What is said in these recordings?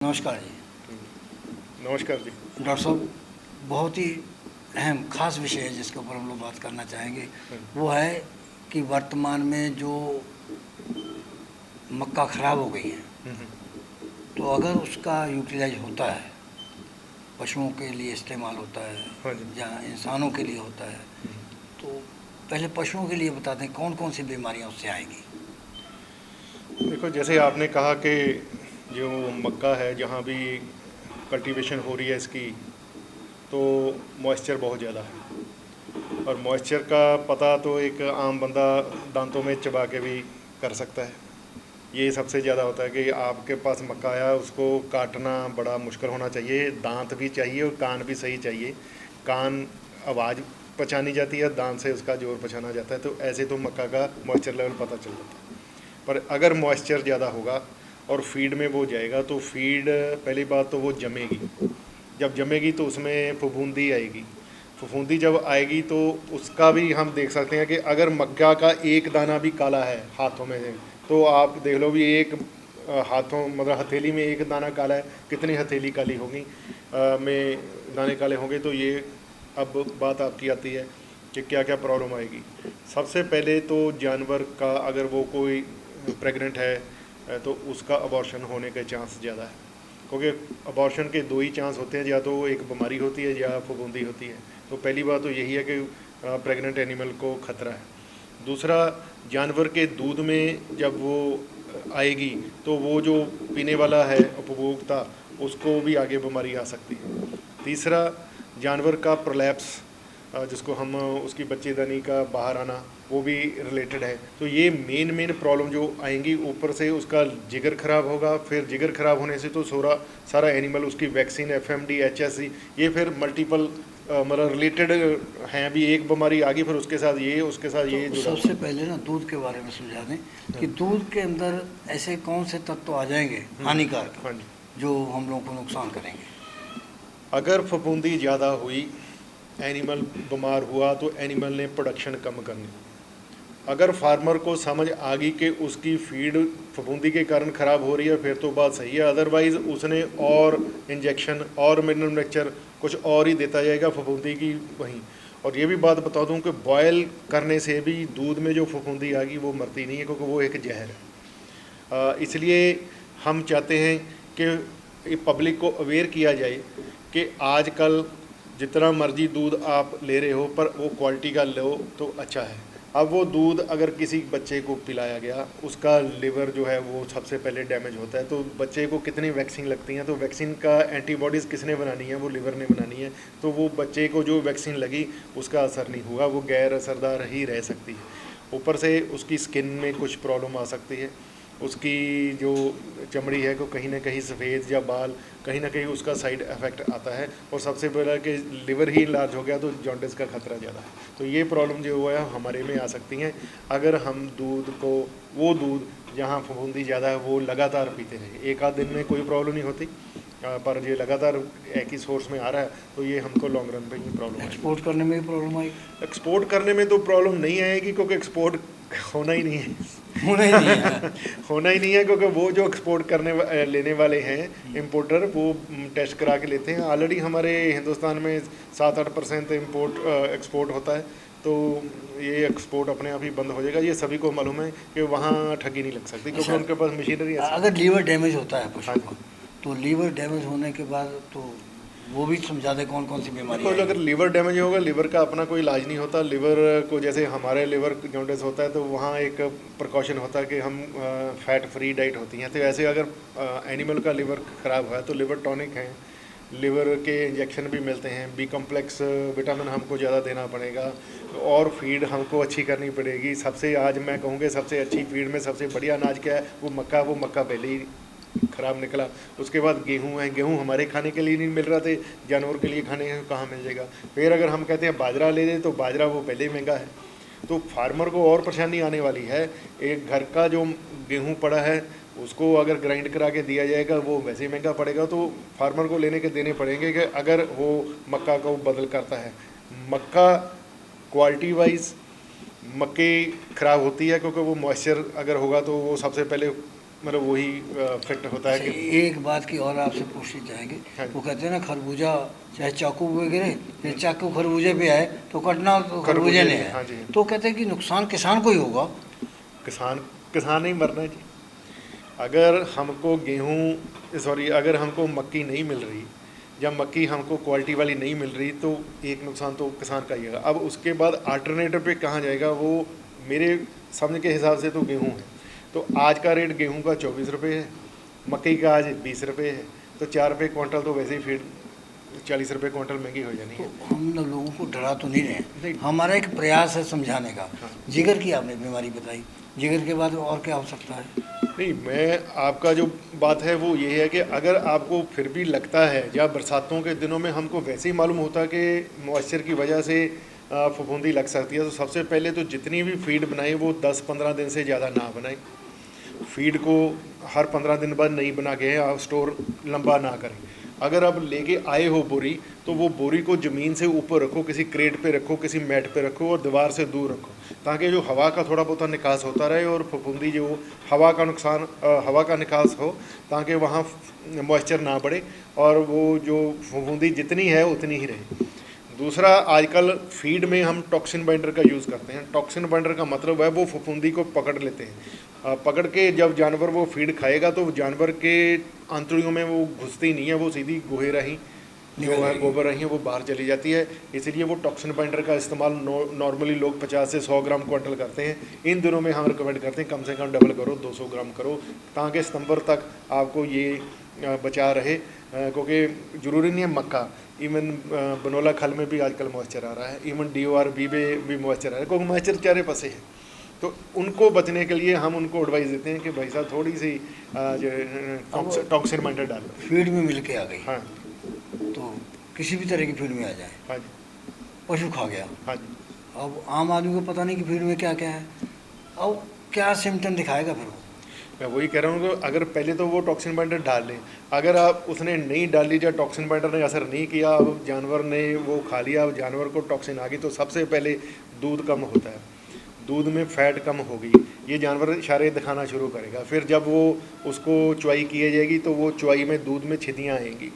नमस्कार जी। नमस्कार जी। डॉक्टर साहब, बहुत ही अहम ख़ास विषय है जिसके ऊपर हम लोग बात करना चाहेंगे। वो है कि वर्तमान में जो मक्का ख़राब हो गई है, तो अगर उसका यूटिलाइज होता है, पशुओं के लिए इस्तेमाल होता है हाँ जी। या इंसानों के लिए होता है, तो पहले पशुओं के लिए बता दें कौन कौन सी बीमारियां उससे आएंगी। देखो, जैसे आपने कहा कि जो मक्का है जहाँ भी कल्टीवेशन हो रही है इसकी, तो मॉइस्चर बहुत ज़्यादा है। और मॉइस्चर का पता तो एक आम बंदा दांतों में चबा के भी कर सकता है। ये सबसे ज़्यादा होता है कि आपके पास मक्का आया, उसको काटना बड़ा मुश्किल होना चाहिए। दांत भी चाहिए और कान भी सही चाहिए। कान आवाज़ पहचानी जाती है, दांत से उसका जोर पहचाना जाता है। तो ऐसे तो मक्का का मॉइस्चर लेवल पता चल जाता है। पर अगर मॉइस्चर ज़्यादा होगा और फीड में वो जाएगा, तो फीड पहली बात तो वो जमेगी। जब जमेगी तो उसमें फफूंदी आएगी। फफूंदी जब आएगी तो उसका भी हम देख सकते हैं कि अगर मक्का का एक दाना भी काला है हाथों में से, तो आप देख लो भी एक हाथों मतलब हथेली में एक दाना काला है, कितनी हथेली काली होगी में दाने काले होंगे। तो ये अब बात आपकी आती है कि क्या क्या प्रॉब्लम आएगी। सबसे पहले तो जानवर का अगर वो कोई प्रेग्नेंट है तो उसका अबॉर्शन होने के चांस ज़्यादा है, क्योंकि अबॉर्शन के दो ही चांस होते हैं, या तो एक बीमारी होती है या फफूंदी होती है। तो पहली बात तो यही है कि प्रेग्नेंट एनिमल को खतरा है। दूसरा, जानवर के दूध में जब वो आएगी तो वो जो पीने वाला है उपभोक्ता, उसको भी आगे बीमारी आ सकती है। तीसरा, जानवर का प्रोलैप्स, जिसको हम उसकी बच्चेदानी का बाहर आना, वो भी रिलेटेड है। तो ये मेन प्रॉब्लम जो आएंगी, ऊपर से उसका जिगर ख़राब होगा। फिर जिगर ख़राब होने से तो सारा एनिमल उसकी वैक्सीन एफएमडी एचएससी, ये फिर मल्टीपल मतलब रिलेटेड हैं। भी एक बीमारी आ गई, फिर उसके साथ ये, उसके साथ ये तो जुड़ा हुआ सबसे है। पहले ना दूध के बारे में समझा दें कि दूध के अंदर ऐसे कौन से तत्व आ जाएंगे हानिकारक, हाँ जी। जो हम लोगों को नुकसान करेंगे। अगर फफूंदी ज़्यादा हुई, एनिमल बीमार हुआ, तो एनिमल ने प्रोडक्शन कम करनी। अगर फार्मर को समझ आ गई कि उसकी फीड फफूंदी के कारण ख़राब हो रही है, फिर तो बात सही है। अदरवाइज़ उसने और इंजेक्शन और मिनरल मिक्सचर कुछ और ही देता जाएगा फफूंदी की वहीं। और ये भी बात बता दूं कि बॉयल करने से भी दूध में जो फफूंदी आ गई वो मरती नहीं है, क्योंकि वो एक जहर है। इसलिए हम चाहते हैं कि पब्लिक को अवेयर किया जाए कि आजकल जितना मर्जी दूध आप ले रहे हो, पर वो क्वालिटी का लो तो अच्छा है। अब वो दूध अगर किसी बच्चे को पिलाया गया, उसका लिवर जो है वो सबसे पहले डैमेज होता है। तो बच्चे को कितनी वैक्सीन लगती हैं, तो वैक्सीन का एंटीबॉडीज़ किसने बनानी है, वो लिवर ने बनानी है। तो वो बच्चे को जो वैक्सीन लगी उसका असर नहीं हुआ, वो गैर असरदार ही रह सकती है। ऊपर से उसकी स्किन में कुछ प्रॉब्लम आ सकती है। उसकी जो चमड़ी है को कहीं ना कहीं सफ़ेद या बाल, कहीं ना कहीं उसका साइड इफ़ेक्ट आता है। और सबसे बड़ा कि लिवर ही लार्ज हो गया तो जॉन्डिस का खतरा ज़्यादा है। तो ये प्रॉब्लम जो हुआ है हमारे में आ सकती हैं अगर हम दूध को, वो दूध जहाँ फफूंदी ज़्यादा है, वो लगातार पीते हैं। एक आध दिन में कोई प्रॉब्लम नहीं होती, पर ये लगातार एक ही सोर्स में आ रहा है, तो ये हमको लॉन्ग रन पे ही प्रॉब्लम आएगी। एक्सपोर्ट करने में भी प्रॉब्लम आएगी। एक्सपोर्ट करने में तो प्रॉब्लम नहीं आएगी, क्योंकि एक्सपोर्ट होना ही नहीं है। होना ही नहीं है। होना ही नहीं है, क्योंकि वो जो एक्सपोर्ट लेने वाले हैं इंपोर्टर, वो टेस्ट करा के लेते हैं। ऑलरेडी हमारे हिंदुस्तान में 7-8% इम्पोर्ट एक्सपोर्ट होता है। तो ये एक्सपोर्ट अपने आप ही बंद हो जाएगा। ये सभी को मालूम है कि वहाँ ठगी नहीं लग सकती, क्योंकि अच्छा, उनके पास मशीनरी ऐसी। अगर लीवर डैमेज होता है हाँ पशु जी। का, तो लीवर डैमेज होने के बाद तो वो भी समझा दें कौन कौन सी बीमारी देखो, अगर आएगी। लीवर डैमेज होगा, लीवर का अपना कोई इलाज नहीं होता। लीवर को जैसे हमारे लिवर जॉन्डिस होता है, तो वहाँ एक प्रिकॉशन होता है कि हम फैट फ्री डाइट होती हैं। तो ऐसे अगर एनिमल का लिवर ख़राब हुआ है तो लिवर टॉनिक हैं, लिवर के इंजेक्शन भी मिलते हैं। बी कम्प्लेक्स विटामिन हमको ज़्यादा देना पड़ेगा, और फीड हमको अच्छी करनी पड़ेगी। सबसे आज मैं कहूँगी सबसे अच्छी फीड में सबसे बढ़िया अनाज क्या है, वो मक्का पहले ही ख़राब निकला। उसके बाद गेहूँ है, गेहूँ हमारे खाने के लिए नहीं मिल रहा थे, जानवर के लिए खाने कहाँ मिल जाएगा। फिर अगर हम कहते हैं बाजरा ले लें, तो बाजरा वो पहले ही महंगा है। तो फार्मर को और परेशानी आने वाली है। एक घर का जो गेहूँ पड़ा है, उसको अगर ग्राइंड करा के दिया जाएगा, वो वैसे ही महंगा पड़ेगा। तो फार्मर को लेने के देने पड़ेंगे कि अगर वो मक्का को बदल करता है। मक्का क्वालिटी वाइज मक्के ख़राब होती है, क्योंकि वो मॉइस्चर अगर होगा तो वो सबसे पहले मतलब वही इफेक्ट होता है अच्छा, कि एक बात की और आपसे पूछनी चाहेंगे। हाँ। वो कहते हैं ना, खरबूजा चाहे चाकू पे गिरे, फिर चाकू खरबूजे पे आए तो कटना तो खरबूजे ने है। हाँ जी। तो कहते हैं कि नुकसान किसान को ही होगा। किसान किसान ही मरना है जी। अगर हमको गेहूँ सॉरी अगर हमको मक्की नहीं मिल रही, जब मक्की हमको क्वालिटी वाली नहीं मिल रही, तो एक नुकसान तो किसान का ही है। अब उसके बाद अल्टरनेटिव पे कहाँ जाएगा वो, मेरे समझ के हिसाब से तो गेहूँ है। तो आज का रेट गेहूँ का 24 रुपये है, मकई का आज 20 रुपये है, तो 4 रुपये क्विंटल तो वैसे ही फिर 40 रुपये क्विंटल महंगी हो जानी तो है। हम ना लोगों को डरा तो नहीं रहे नहीं। हैं, हमारा एक प्रयास है समझाने का। हाँ। जिगर की आपने बीमारी बताई, जिगर के बाद और क्या हो सकता है? नहीं, मैं आपका जो बात है वो ये है कि अगर आपको फिर भी लगता है, या बरसातों के दिनों में हमको वैसे ही मालूम होता है कि मॉइस्चर की वजह से फफूंदी लग सकती है, तो सबसे पहले तो जितनी भी फीड बनाई वो 10-15 दिन से ज़्यादा ना बनाएं। फीड को हर 15 दिन बाद नहीं बना के आप स्टोर लंबा ना करें। अगर आप लेके आए हो बोरी, तो वो बोरी को ज़मीन से ऊपर रखो, किसी क्रेट पे रखो, किसी मैट पे रखो और दीवार से दूर रखो, ताकि जो हवा का थोड़ा बहुत निकास होता रहे और फफूंदी जो हवा का निकास हो, ताकि वहाँ मॉइस्चर ना बढ़े और वो जो फफूंदी जितनी है उतनी ही रहे। दूसरा, आजकल फीड में हम टॉक्सिन बाइंडर का यूज़ करते हैं। टॉक्सिन बाइंडर का मतलब है वो फफूंदी को पकड़ लेते हैं। पकड़ के जब जानवर वो फीड खाएगा तो जानवर के आंतड़ियों में वो घुसती नहीं है, वो सीधी गोहे रही जो है गोबर रही है वो बाहर चली जाती है। इसलिए वो टॉक्सिन बाइंडर का इस्तेमाल नॉर्मली लोग 50 से 100 ग्राम क्विंटल करते हैं। इन दिनों में हम रिकमेंड करते हैं कम से कम डबल करो, 200 ग्राम करो, ताकि सितंबर तक आपको ये बचा रहे। क्योंकि ज़रूरी नहीं है मक्का, इवन बनोला खल में भी आजकल मॉइस्चर आ रहा है, इवन DORB में भी मॉइस्चर आ रहा है, क्योंकि मॉइस्चर चारे पासे है। तो उनको बचने के लिए हम उनको एडवाइस देते हैं कि भाई साहब थोड़ी सी टॉक्सिन बाइंडर डालो। फीड में मिल के आ गई, हाँ। तो किसी भी तरह की फीड में आ जाए, हाँ जी। पशु खा गया। हाँ जी। अब आम आदमी को पता नहीं कि फीड में क्या क्या है, अब क्या सिम्टम दिखाएगा फिर वो? मैं वही कह रहा हूँ कि अगर पहले तो वो टॉक्सिन बाइंडर डाल लें, अगर आप उसने नहीं डाली या टॉक्सिन बाइंडर ने असर नहीं किया, अब जानवर ने वो खा लिया, अब जानवर को टॉक्सिन आ गई, तो सबसे पहले दूध कम होता है, दूध में फैट कम होगी, ये जानवर इशारे दिखाना शुरू करेगा। फिर जब वो उसको चुआई की जाएगी तो वो चुआई में दूध में छिदियाँ आएंगी,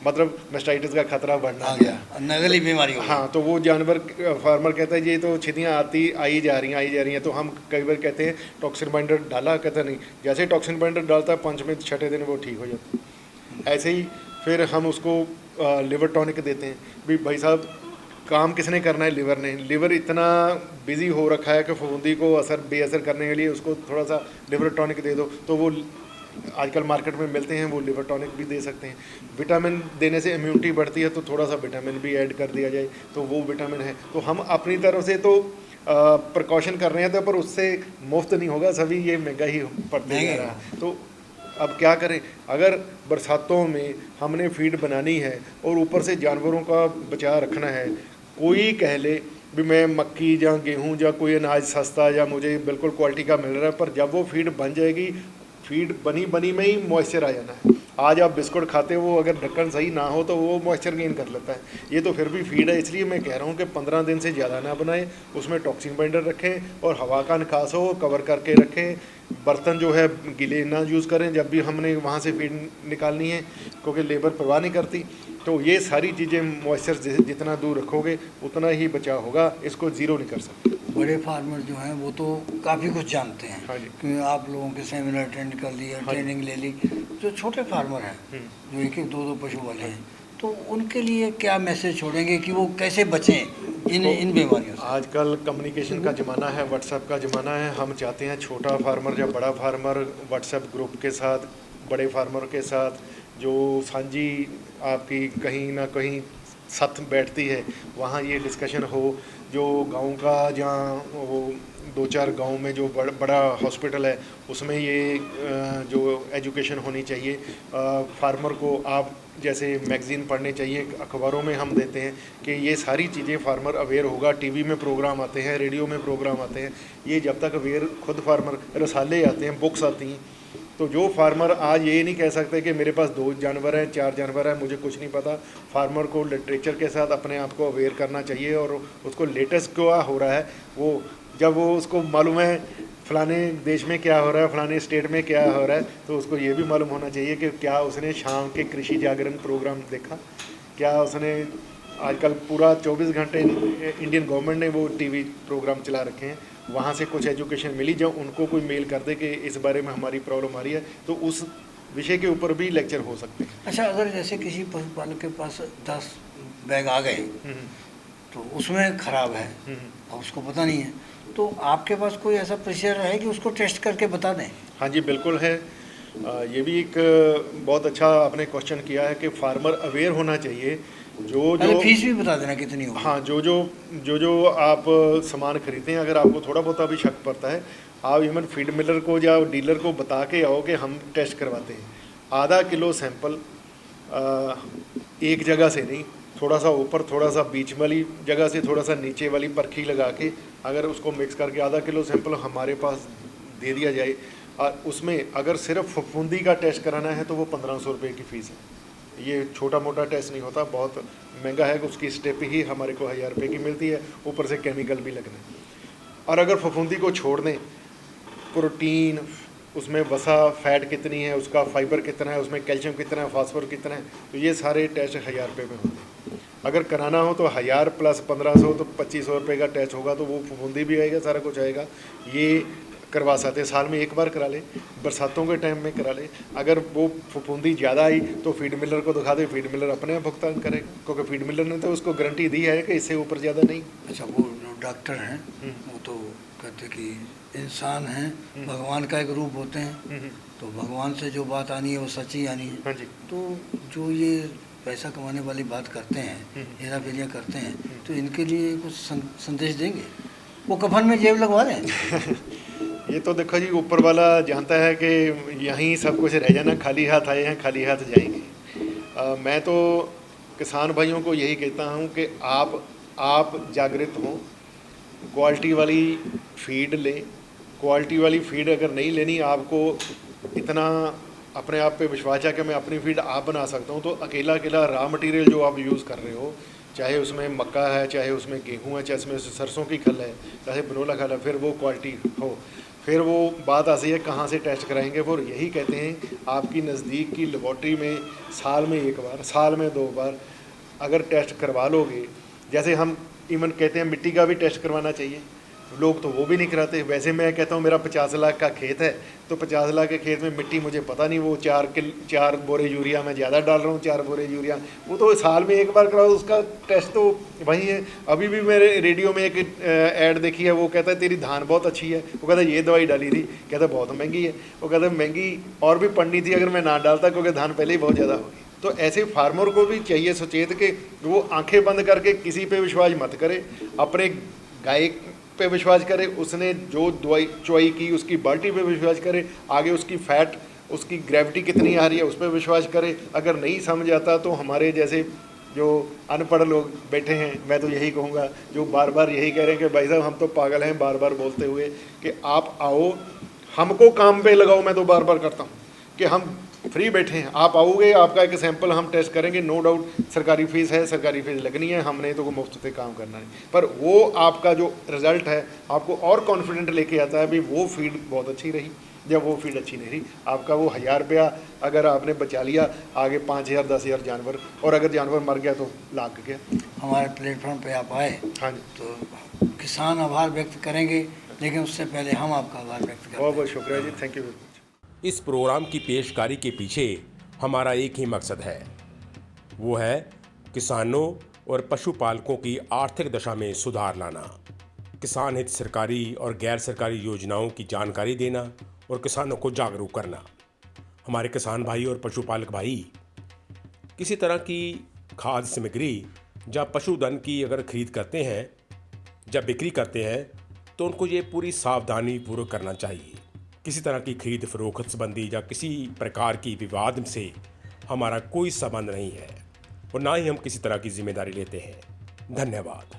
मतलब मास्टाइटिस का खतरा बढ़ना आ गया, नगली बीमारी हो गई। हाँ, तो वो जानवर फार्मर कहता है ये तो छिदियाँ आई जा रही हैं। तो हम कई बार कहते हैं टॉक्सिन बाइंडर डाला, कहता नहीं, जैसे ही टॉक्सिन बाइंडर डालता है 5वें 6ठे दिन वो ठीक हो जाता है। ऐसे ही फिर हम उसको लिवर टॉनिक देते हैं। भी भाई साहब काम किसने करना है, लिवर ने। लिवर इतना बिजी हो रखा है कि फफूंदी को बेअसर करने के लिए उसको थोड़ा सा लिवर टॉनिक दे दो, तो वो आजकल मार्केट में मिलते हैं, वो लिवर टॉनिक भी दे सकते हैं। विटामिन देने से इम्यूनिटी बढ़ती है, तो थोड़ा सा विटामिन भी ऐड कर दिया जाए तो वो विटामिन है। तो हम अपनी तरफ से तो प्रिकॉशन कर रहे हैं, तो पर उससे मुफ्त नहीं होगा, सभी ये महंगा ही पड़ते जा रहा है। तो अब क्या करें, अगर बरसातों में हमने फीड बनानी है और ऊपर से जानवरों का बचाव रखना है, कोई कह ले भी मैं मक्की या गेहूँ या कोई अनाज सस्ता या मुझे बिल्कुल क्वालिटी का मिल रहा है, पर जब वो फीड बन जाएगी, फीड बनी में ही मॉइस्चर आ जाना है। आज आप बिस्कुट खाते हो, अगर ढक्कन सही ना हो तो वो मॉइस्चर गेन कर लेता है। ये तो फिर भी फीड है, इसलिए मैं कह रहा हूँ कि 15 दिन से ज़्यादा ना बनाएं, उसमें टॉक्सिन बाइंडर रखें और हवा का निकास हो कवर करके रखें। बर्तन जो है गीले ना यूज़ करें जब भी हमने वहाँ से फीड निकालनी है, क्योंकि लेबर परवाह नहीं करती। तो ये सारी चीज़ें मॉइस्चर जितना दूर रखोगे उतना ही बचाव होगा, इसको ज़ीरो नहीं कर सकते। बड़े फार्मर जो हैं वो तो काफ़ी कुछ जानते हैं। हाँ जी। कि आप लोगों के सेमिनार अटेंड कर लिया, ट्रेनिंग ले ली। जो छोटे फार्मर हैं, जो एक एक दो दो पशु वाले हैं, तो उनके लिए क्या मैसेज छोड़ेंगे कि वो कैसे बचें इन बीमारियों से? आजकल कम्युनिकेशन का ज़माना है, व्हाट्सएप का ज़माना है। हम चाहते हैं छोटा फार्मर या बड़ा फार्मर व्हाट्सएप ग्रुप के साथ, बड़े फार्मर के साथ जो साझी आपकी कहीं ना कहीं साथ बैठती है, वहाँ ये डिस्कशन हो। जो गांव का जहाँ वो 2-4 गांव में जो बड़ा हॉस्पिटल है, उसमें ये जो एजुकेशन होनी चाहिए। फार्मर को आप जैसे मैगज़ीन पढ़ने चाहिए, अखबारों में हम देते हैं कि ये सारी चीज़ें फार्मर अवेयर होगा। टीवी में प्रोग्राम आते हैं, रेडियो में प्रोग्राम आते हैं, ये जब तक अवेयर खुद फार्मर, रसाले आते हैं, बुक्स आती हैं। तो जो फार्मर आज ये नहीं कह सकते कि मेरे पास 2 जानवर हैं, 4 जानवर हैं, मुझे कुछ नहीं पता। फार्मर को लिटरेचर के साथ अपने आप को अवेयर करना चाहिए और उसको लेटेस्ट क्या हो रहा है वो, जब वो उसको मालूम है फलाने देश में क्या हो रहा है, फलाने स्टेट में क्या हो रहा है, तो उसको ये भी मालूम होना चाहिए कि क्या उसने शाम के कृषि जागरण प्रोग्राम देखा, क्या उसने आजकल पूरा 24 घंटे इंडियन गवर्नमेंट ने वो टीवी प्रोग्राम चला रखे हैं, वहाँ से कुछ एजुकेशन मिली। जब उनको कोई मेल कर दे कि इस बारे में हमारी प्रॉब्लम आ रही है, तो उस विषय के ऊपर भी लेक्चर हो सकते हैं। अच्छा, अगर जैसे किसी पशुपालक के पास 10 बैग आ गए तो उसमें ख़राब है और उसको पता नहीं है, तो आपके पास कोई ऐसा प्रोसीजर है कि उसको टेस्ट करके बता दें? हाँ जी, बिल्कुल है। ये भी एक बहुत अच्छा आपने क्वेश्चन किया है कि फार्मर अवेयर होना चाहिए। जो फीस भी बता देना कितनी होगी। हाँ, जो आप सामान खरीदते हैं, अगर आपको थोड़ा बहुत भी शक पड़ता है, आप इवन फीड मिलर को या डीलर को बता के आओ कि हम टेस्ट करवाते हैं। आधा किलो सैंपल एक जगह से नहीं, थोड़ा सा ऊपर, थोड़ा सा बीच वाली जगह से, थोड़ा सा नीचे वाली परखी लगा के अगर उसको मिक्स करके आधा किलो सैंपल हमारे पास दे दिया जाए, और उसमें अगर सिर्फ फफूंदी का टेस्ट कराना है तो वो 1500 रुपये की फ़ीस है। ये छोटा मोटा टेस्ट नहीं होता, बहुत महंगा है। उसकी स्टेप ही हमारे को 1000 रुपये की मिलती है, ऊपर से केमिकल भी लगना है। और अगर फफूंदी को छोड़ दें, प्रोटीन, उसमें वसा, फैट कितनी है, उसका फाइबर कितना है, उसमें कैल्शियम कितना है, फास्फोर कितना है, तो ये सारे टेस्ट 1000 रुपये में होते हैं। अगर कराना हो तो 1000 प्लस 1500 तो 2500 रुपये का टेस्ट होगा, तो वो फफूंदी भी आएगा, सारा कुछ आएगा। ये करवा सकते हैं, साल में एक बार करा ले, बरसातों के टाइम में करा ले। अगर वो फफूंदी ज़्यादा आई तो फीड मिलर को दिखा दे, फीड मिलर अपने आप भुगतान करेगा, क्योंकि फीड मिलर ने तो उसको गारंटी दी है कि इससे ऊपर ज़्यादा नहीं। अच्छा, वो जो डॉक्टर हैं वो तो कहते कि इंसान हैं, भगवान का एक रूप होते हैं, तो भगवान से जो बात आनी है वो सच ही आनी है। हाँ जी। तो जो ये पैसा कमाने वाली बात करते हैं, हेरा फेरियाँ करते हैं, तो इनके लिए कुछ संदेश देंगे? वो कफन में जेब लगवा दें। ये तो देखो जी, ऊपर वाला जानता है कि यहीं सब कुछ रह जाना, खाली हाथ आए हैं, खाली हाथ जाएंगे। मैं तो किसान भाइयों को यही कहता हूँ कि आप जागृत हों, क्वालिटी वाली फीड लें। क्वालिटी वाली फीड अगर नहीं लेनी, आपको इतना अपने आप पे विश्वास है कि मैं अपनी फीड आप बना सकता हूँ, तो अकेला रॉ मटेरियल जो आप यूज़ कर रहे हो, चाहे उसमें मक्का है, चाहे उसमें गेहूँ है, चाहे उसमें सरसों की खल है, चाहे बनोला खल है, फिर वो क्वालिटी हो। फिर वो बात आती है कहाँ से टेस्ट कराएंगे। वो यही कहते हैं आपकी नज़दीक की लेबॉर्ट्री में साल में एक बार, साल में 2 बार अगर टेस्ट करवा लोगे, जैसे हम इवन कहते हैं मिट्टी का भी टेस्ट करवाना चाहिए, लोग तो वो भी नहीं कराते। वैसे मैं कहता हूँ मेरा 50 लाख का खेत है, तो 50 लाख के खेत में मिट्टी मुझे पता नहीं, वो 4 बोरे यूरिया मैं ज़्यादा डाल रहा हूँ, 4 बोरे यूरिया, वो तो साल में एक बार कराओ, उसका टेस्ट तो वही है। अभी भी मेरे रेडियो में एक ऐड देखी है, वो कहता है तेरी धान बहुत अच्छी है, वो कहता है ये दवाई डाली थी, कहता है बहुत महंगी है, वो कहता है महंगी और भी पड़नी थी अगर मैं ना डालता, क्योंकि धान पहले ही बहुत ज़्यादा होगी। तो ऐसे फार्मर को भी चाहिए सचेत कि वो आंखें बंद करके किसी पे विश्वास मत करे, अपने गाय पे विश्वास करे, उसने जो दवाई चुवाई की उसकी बाल्टी पे विश्वास करे, आगे उसकी फैट, उसकी ग्रेविटी कितनी आ रही है उस पर विश्वास करे। अगर नहीं समझ आता तो हमारे जैसे जो अनपढ़ लोग बैठे हैं, मैं तो यही कहूँगा, जो बार बार यही कह रहे हैं कि भाई साहब हम तो पागल हैं, बार बार बोलते हुए कि आप आओ हमको काम पे लगाओ। मैं तो बार बार करता हूँ कि हम फ्री बैठे हैं, आप आओगे, आपका एक सैंपल हम टेस्ट करेंगे, नो डाउट सरकारी फीस है, सरकारी फीस लगनी है, हमने तो मुफ्त से काम करना नहीं, पर वो आपका जो रिज़ल्ट है आपको और कॉन्फिडेंट लेके आता है भी वो फीड बहुत अच्छी रही, जब वो फीड अच्छी नहीं रही, आपका वो 1000 रुपया अगर आपने बचा लिया, आगे 5000 10,000 जानवर, और अगर जानवर मर गया तो लाख गया। हमारे प्लेटफॉर्म पे आप आए, हाँ जी, तो किसान आभार व्यक्त करेंगे, लेकिन उससे पहले हम आपका आभार व्यक्त करते हैं। बहुत बहुत शुक्रिया जी, थैंक यू वेरी मच। इस प्रोग्राम की पेशकारी के पीछे हमारा एक ही मकसद है, वो है किसानों और पशुपालकों की आर्थिक दशा में सुधार लाना, किसान हित सरकारी और गैर सरकारी योजनाओं की जानकारी देना और किसानों को जागरूक करना। हमारे किसान भाई और पशुपालक भाई किसी तरह की खाद्य सामग्री या पशुधन की अगर खरीद करते हैं, जब बिक्री करते हैं, तो उनको ये पूरी सावधानी पूर्वक करना चाहिए। किसी तरह की खरीद फरोख्त संबंधी या किसी प्रकार की विवाद से हमारा कोई संबंध नहीं है और ना ही हम किसी तरह की जिम्मेदारी लेते हैं। धन्यवाद।